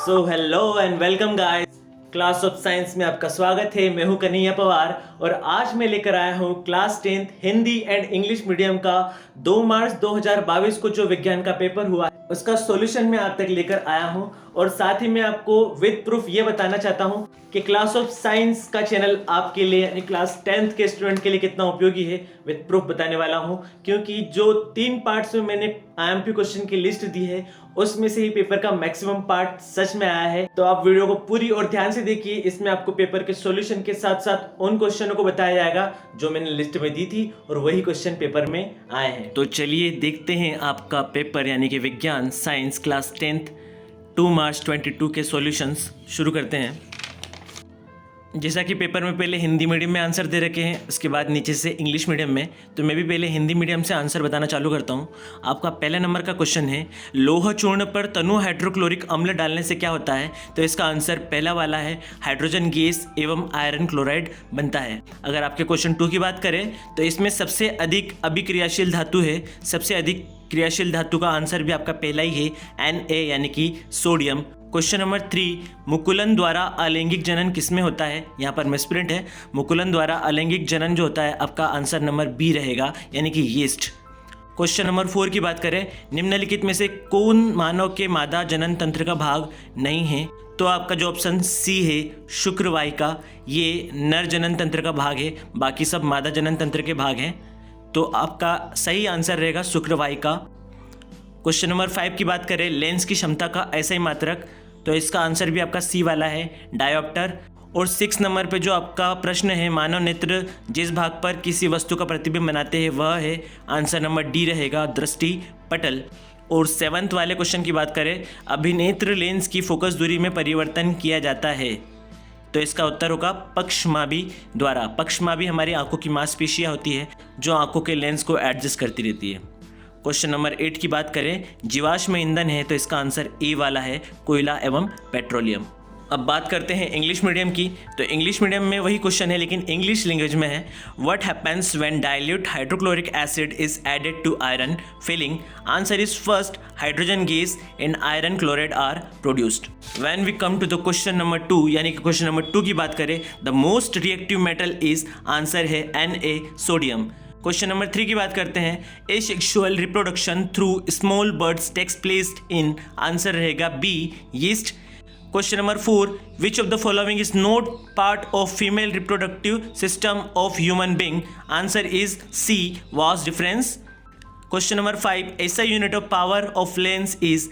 So hello and welcome guys, class of science में आपका स्वागत है। मैं हूं कन्हैया पवार और आज मैं लेकर आया हूं class 10th Hindi and English medium का 2 मार्च 2022 को जो विज्ञान का पेपर हुआ है उसका सॉल्यूशन मैं आप तक लेकर आया हूं। और साथ ही मैं आपको विद प्रूफ ये बताना चाहता हूं कि क्लास ऑफ साइंस का चैनल आपके लिए यानी क्लास 10th के स्टूडेंट के लिए कितना उपयोगी है, विद प्रूफ बताने वाला हूं। क्योंकि जो 3 पार्ट्स में मैंने IMP क्वेश्चन की लिस्ट दी है उसमें से ही पेपर का मैक्सिमम पार्ट सच में आया है। तो आप वीडियो को पूरी और ध्यान से देखिए, इसमें आपको पेपर के सॉल्यूशन के साथ साथ उन क्वेश्चनों को बताया जाएगा जो मैंने लिस्ट में दी थी और वही क्वेश्चन पेपर में आए हैं। तो चलिए देखते हैं आपका पेपर यानी कि विज्ञान साइंस क्लास 10th 2 मार्च 22 के सॉल्यूशंस शुरू करते हैं। जैसा कि पेपर में पहले हिंदी मीडियम में आंसर दे रखे हैं, उसके बाद नीचे से इंग्लिश मीडियम में, तो मैं भी पहले हिंदी मीडियम से आंसर बताना चालू करता हूं। आपका पहले नंबर का क्वेश्चन है, लोह चूर्ण पर तनु हाइड्रोक्लोरिक अम्ल डालने से क्या होता है? तो इसका आंसर पहला वाला है, हाइड्रोजन गैस एवं आयरन क्लोराइड बनता है। अगर आपके क्वेश्चन 2 की बात करें तो इसमें सबसे अधिक अभिक्रियाशील धातु है, सबसे अधिक क्रियाशील धातु का आंसर भी आपका पहला ही है, Na यानी कि सोडियम। क्वेश्चन नंबर 3, मुकुलन द्वारा अलैंगिक जनन किसमें होता है? यहाँ पर मिसप्रिंट है, मुकुलन द्वारा अलैंगिक जनन जो होता है आपका आंसर नंबर बी रहेगा यानी कि यीस्ट। क्वेश्चन नंबर 4 की बात करें, निम्नलिखित में से कौन मानव के मादा जनन तंत्र का भाग नहीं है? तो आपका जो ऑप्शन सी है शुक्रवाहिका, ये नर जनन तंत्र का भाग है, बाकी सब मादा जनन तंत्र के भाग हैं। तो आपका सही आंसर रहेगा शुक्रवाहिका। क्वेश्चन नंबर 5 की बात करें, लेंस की क्षमता का ऐसा ही मात्रक, तो इसका आंसर भी आपका सी वाला है, डायोप्टर। और 6 नंबर पे जो आपका प्रश्न है, मानव नेत्र जिस भाग पर किसी वस्तु का प्रतिबिंब बनाते हैं वह है, आंसर नंबर डी रहेगा, दृष्टि पटल। और 7th वाले क्वेश्चन की बात करें, अभिनेत्र लेंस की फोकस दूरी में परिवर्तन किया जाता है, तो इसका उत्तर होगा पक्षमाभि द्वारा। पक्षमाभि हमारी आंखों की मांसपेशियां होती है जो आंखों के लेंस को एडजस्ट करती रहती है। क्वेश्चन नंबर 8 की बात करें, जीवाश्म ईंधन है, तो इसका आंसर ए वाला है, कोयला एवं पेट्रोलियम। अब बात करते हैं इंग्लिश मीडियम की, तो इंग्लिश मीडियम में वही क्वेश्चन है लेकिन इंग्लिश लैंग्वेज में है। What happens when dilute hydrochloric acid is added to iron filing? Answer is first, hydrogen gas and iron chloride are produced. When we come to the question number 2 यानी कि question number 2 की बात करें, the most reactive metal is, answer है Na sodium. Question number 3 की बात करते हैं, asexual reproduction through small buds takes place in, answer रहेगा B yeast. Question number 4, which of the following is not part of female reproductive system of human being? Answer is C vas question number 5, SI unit of power of lens is,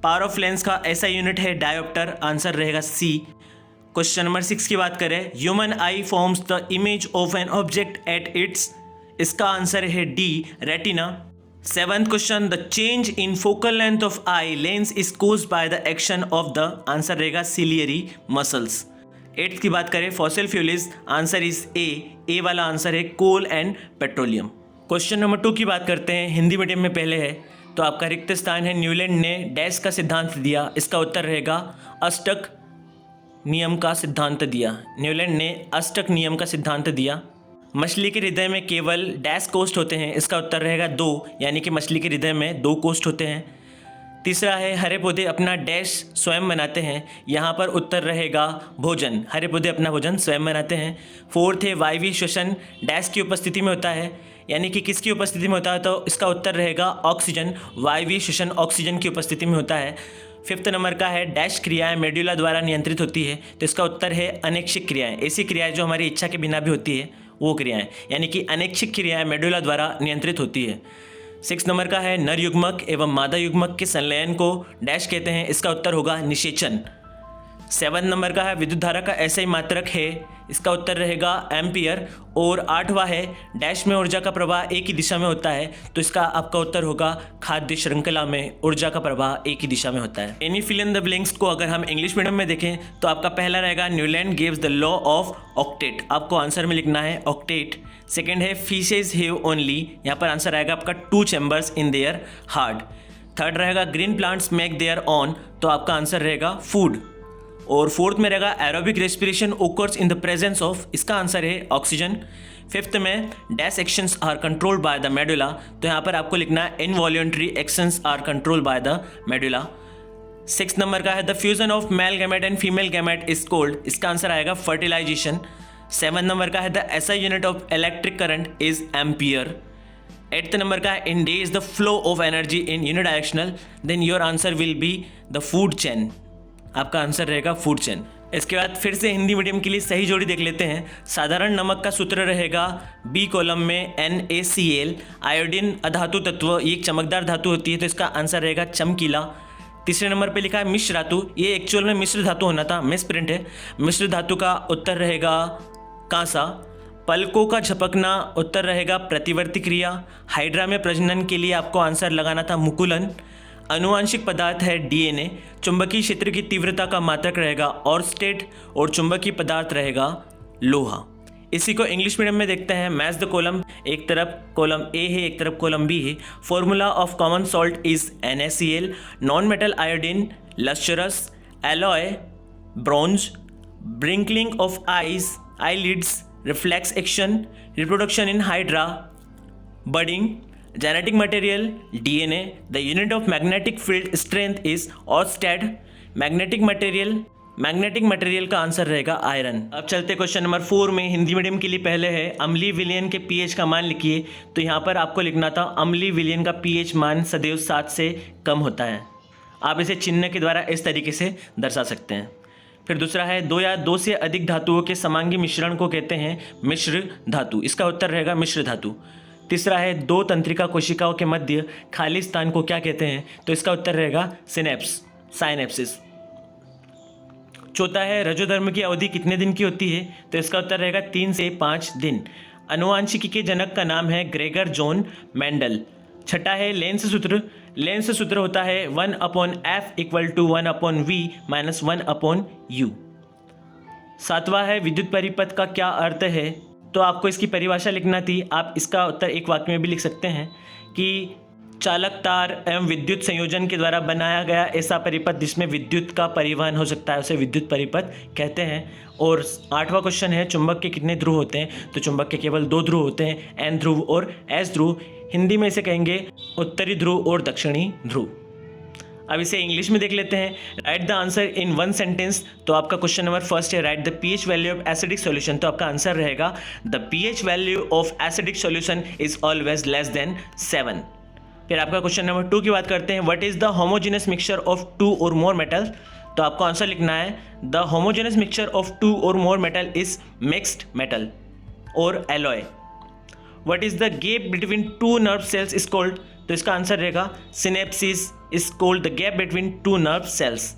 power of lens का SI unit है dioptre, answer रहेगा सी। Question number 6 की बात करें, human I forms the image of an object at its, इसका answer है D retina. 7th question, the change in focal length of eye lens is caused by the action of the, answer रहेगा ciliary muscles. 8th की बात करें, fossil fuels, answer is a वाला answer है, कोल and petroleum. Question number 2 की बात करते हैं, हिंदी मीडियम में पहले है, तो आपका रिक्त स्थान है, न्यूलैंड ने डैश का सिद्धांत दिया, इसका उत्तर रहेगा अष्टक नियम का सिद्धांत दिया। न्यूलैंड ने अष्टक नियम का सिद्धांत दिया। मछली के हृदय में केवल डैश कोष्ठ होते हैं, इसका उत्तर रहेगा 2, यानी कि मछली के हृदय में 2 कोष्ठ होते हैं। तीसरा है, हरे पौधे अपना डैश स्वयं बनाते हैं, यहाँ पर उत्तर रहेगा भोजन, हरे पौधे अपना भोजन स्वयं बनाते हैं। 4th है, वायवीय श्वसन डैश की उपस्थिति में होता है, यानी कि किसकी उपस्थिति में होता है, तो इसका उत्तर रहेगा ऑक्सीजन, वायवीय श्वसन ऑक्सीजन की उपस्थिति में होता है। 5th नंबर का है, डैश क्रियाएं मेडुला द्वारा नियंत्रित होती है, तो इसका उत्तर है अनैच्छिक क्रियाएं, ऐसी क्रियाएं जो हमारी इच्छा के बिना भी होती है वो क्रियाएं, यानी कि अनैच्छिक क्रियाएं मेडुला द्वारा नियंत्रित होती है। 6 नंबर का है, नर युग्मक एवं मादा युग्मक के संलयन को डैश कहते हैं, इसका उत्तर होगा निषेचन। 7 नंबर का है, विद्युत धारा का ऐसा ही मात्रक है, इसका उत्तर रहेगा एम्पियर। और 8वां है, डैश में ऊर्जा का प्रवाह एक ही दिशा में होता है, तो इसका आपका उत्तर होगा खाद्य श्रृंखला में ऊर्जा का प्रवाह एक ही दिशा में होता है। Any fill in the blanks को अगर हम इंग्लिश मीडियम में देखें तो आपका पहला रहेगा, Newlands gives the law of octet, आपको आंसर में लिखना है ऑक्टेट। सेकेंड है, फिशेज हैव ओनली, यहाँ पर आंसर आएगा आपका 2 chambers in their heart. Third रहेगा, green plants make their own, तो आपका आंसर रहेगा फूड। और 4th में रहेगा, aerobic respiration occurs in the presence of, इसका आंसर है ऑक्सीजन। फिफ्थ में dash actions are controlled by the medulla, तो यहाँ पर आपको लिखना है involuntary actions are controlled by the medulla. Six number का है the fusion of male gamete and female gamete is called, इसका आंसर आएगा फर्टिलाइजेशन। सेवन नंबर का है the SI unit of electric current is ampere. Eighth number का है in day is the flow of energy in unidirectional, then your answer will be the food chain, आपका answer रहेगा food chain. इसके बाद फिर से हिंदी मीडियम के लिए सही जोड़ी देख लेते हैं। साधारण नमक का सूत्र रहेगा बी कॉलम में NaCl। आयोडीन अधातु तत्व, ये एक चमकदार धातु होती है, तो इसका आंसर रहेगा चमकीला। तीसरे नंबर पे लिखा है मिश्र धातु, ये एक्चुअल में मिश्र धातु होना था, मिस प्रिंट है। मिश्र धातु का उत्तर रहेगा कांसा। पलकों का झपकना, उत्तर रहेगा प्रतिवर्ती क्रिया। हाइड्रा में प्रजनन के लिए आपको आंसर लगाना था मुकुलन। अनुवांशिक पदार्थ है DNA। चुंबकीय क्षेत्र की तीव्रता का मात्रक रहेगा ऑर्स्टेड और चुंबकीय पदार्थ रहेगा लोहा। इसी को इंग्लिश मीडियम में देखते हैं। मैच द कॉलम, एक तरफ कॉलम A है, एक तरफ कॉलम B है। Formula of common salt is NaCl। Non metal iodine lustrous, alloy bronze, blinking of eyes eyelids, reflex action, reproduction in hydra, budding, genetic material DNA। The unit of magnetic field strength is oersted. Magnetic material का answer रहेगा iron. अब चलते question number 4 में। Hindi medium के लिए पहले है अम्लीय विलयन के pH का मान लिखिए, तो यहाँ पर आपको लिखना था अम्लीय विलयन का pH मान सदैव 7 से कम होता है। आप इसे चिन्ह के द्वारा इस तरीके से दर्शा सकते हैं। फिर दूसरा है दो या दो से अधिक धातुओं के समांगी मिश्रण को कहते हैं मिश्र धातु, इसका उत्तर रहेगा मिश्र धातु। तीसरा है दो तंत्रिका कोशिकाओं के मध्य खाली स्थान को क्या कहते हैं, तो इसका उत्तर रहेगा साइनेप्सिस। चौथा है रजोधर्म की अवधि कितने दिन की होती है, तो इसका उत्तर रहेगा 3 से 5 दिन। अनुवांशिकी के जनक का नाम है ग्रेगर जॉन मेंडल। छठा है लेंस सूत्र। लेंस सूत्र होता है 1/f = 1/v - 1/u। सातवां है विद्युत परिपथ का क्या अर्थ है, तो आपको इसकी परिभाषा लिखना थी। आप इसका उत्तर एक वाक्य में भी लिख सकते हैं कि चालक तार एवं विद्युत संयोजन के द्वारा बनाया गया ऐसा परिपथ जिसमें विद्युत का परिवहन हो सकता है, उसे विद्युत परिपथ कहते हैं। और आठवां क्वेश्चन है चुंबक के कितने ध्रुव होते हैं, तो चुंबक के केवल 2 ध्रुव होते हैं, N ध्रुव और S ध्रुव। हिंदी में इसे कहेंगे उत्तरी ध्रुव और दक्षिणी ध्रुव। अब इसे इंग्लिश में देख लेते हैं। Right the answer in 1 sentence, तो आपका क्वेश्चन नंबर फर्स्ट है write the pH value of acidic solution, तो आपका आंसर रहेगा the pH value of acidic solution is always less than 7। फिर आपका क्वेश्चन नंबर 2 की बात करते हैं। What is the homogeneous mixture of 2 or more metal, तो आपको आंसर लिखना है the homogeneous mixture of 2 or more metal is mixed metal or alloy. What is the gap between 2 nerve cells is called, तो इसका answer रहेगा synapsis is called the gap between 2 nerve cells.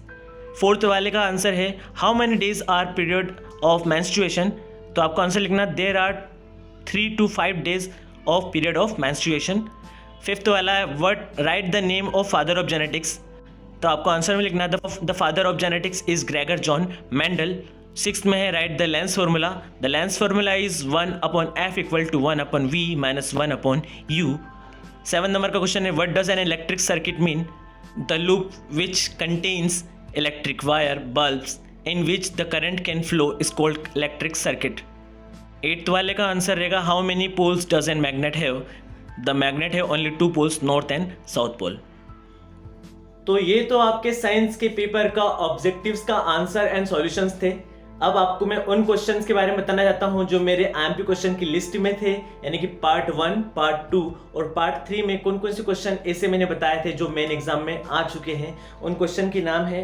Fourth वाले का answer है how many days are period of menstruation, तो आपको answer लिखना there are 3 to 5 days of period of menstruation. Fifth वाला है what write the name of father of genetics, तो आपको आंसर में लिखना the father of genetics is Gregor John Mendel. Sixth में है write the lens formula. The lens formula is 1/f = 1/v - 1/u। 7 number का question है what does an electric circuit mean, the loop which contains electric wire bulbs in which the current can flow is called electric circuit. 8th वाले का answer रहेगा how many poles does an magnet have, the magnet है only 2 poles north and south pole. तो ये तो आपके science के paper का ऑब्जेक्टिव्स का आंसर एंड सॉल्यूशंस थे। अब आपको मैं उन क्वेश्चंस के बारे में बताना चाहता हूं जो मेरे IMP क्वेश्चन की लिस्ट में थे, यानी कि पार्ट 1, पार्ट 2 और पार्ट 3 में कौन कौन से क्वेश्चन ऐसे मैंने बताए थे जो मेन एग्जाम में आ चुके हैं। उन क्वेश्चन के नाम है,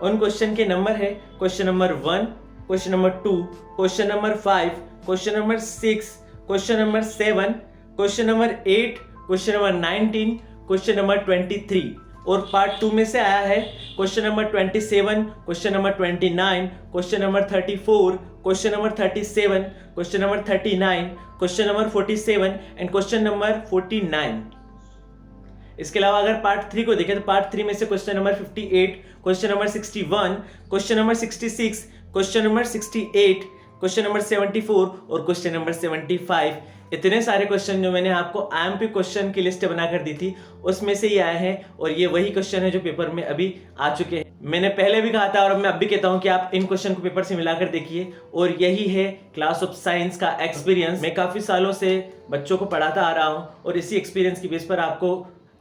उन क्वेश्चन के नंबर है question number 1, question number 2, question number 5, question number 6, question number 7, question number 8, question number 19, question number 23 और पार्ट 2 में से आया है question number 27, question number 29, question number 34, question number 37, question number 39, question number 47 and question number 49। इसके अलावा अगर part 3 को देखें तो पार्ट 3 में से question number 58, question number 61, question number 66, question number 68, question number 74 और क्वेश्चन नंबर 75, इतने सारे क्वेश्चन जो मैंने आपको IMP क्वेश्चन की लिस्ट बनाकर दी थी उसमें से ही आए हैं और ये वही क्वेश्चन है जो पेपर में अभी आ चुके हैं। मैंने पहले भी कहा था और मैं अब भी कहता हूं कि आप इन क्वेश्चन को पेपर से मिलाकर देखिए, और यही है क्लास ऑफ साइंस का एक्सपीरियंस। मैं काफ़ी सालों से बच्चों को पढ़ाता आ रहा हूं और इसी एक्सपीरियंस की बेस पर आपको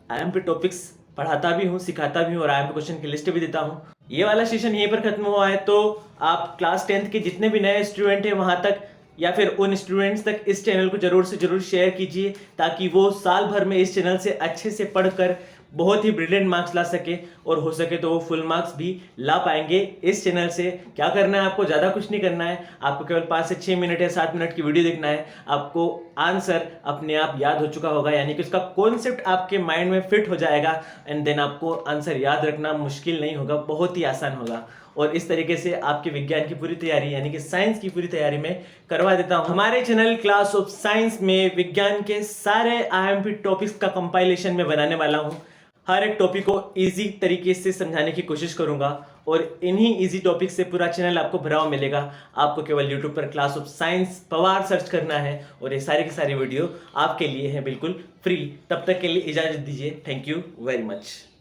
IMP टॉपिक्स पढ़ाता भी हूं, सिखाता भी हूं और IMP क्वेश्चन की लिस्ट भी देता हूं। ये वाला सेशन यहीं पर खत्म हुआ है, तो आप क्लास 10th के जितने भी नए स्टूडेंट हैं वहां तक या फिर उन स्टूडेंट्स तक इस चैनल को जरूर से जरूर शेयर कीजिए, ताकि वो साल भर में इस चैनल से अच्छे से पढ़कर बहुत ही ब्रिलियंट मार्क्स ला सके, और हो सके तो वो फुल मार्क्स भी ला पाएंगे इस चैनल से। क्या करना है आपको, ज़्यादा कुछ नहीं करना है, आपको केवल 5 से 6 मिनट या 7 मिनट की वीडियो देखना है। आपको आंसर अपने आप याद हो चुका होगा, यानी कि उसका कॉन्सेप्ट आपके माइंड में फिट हो जाएगा, एंड देन आपको आंसर याद रखना मुश्किल नहीं होगा, बहुत ही आसान होगा। और इस तरीके से आपके विज्ञान की पूरी तैयारी यानी कि साइंस की पूरी तैयारी में करवा देता हूं। हमारे चैनल क्लास ऑफ साइंस में विज्ञान के सारे IMP टॉपिक्स का कंपाइलेशन में बनाने वाला हूं। हर एक टॉपिक को इजी तरीके से समझाने की कोशिश करूंगा, और इन्हीं इजी टॉपिक से पूरा चैनल आपको भरा हुआ मिलेगा। आपको केवल यूट्यूब पर class of science Pawar search करना है और ये सारे के सारे वीडियो आपके लिए हैं बिल्कुल फ्री। तब तक के लिए इजाजत दीजिए। Thank you very much.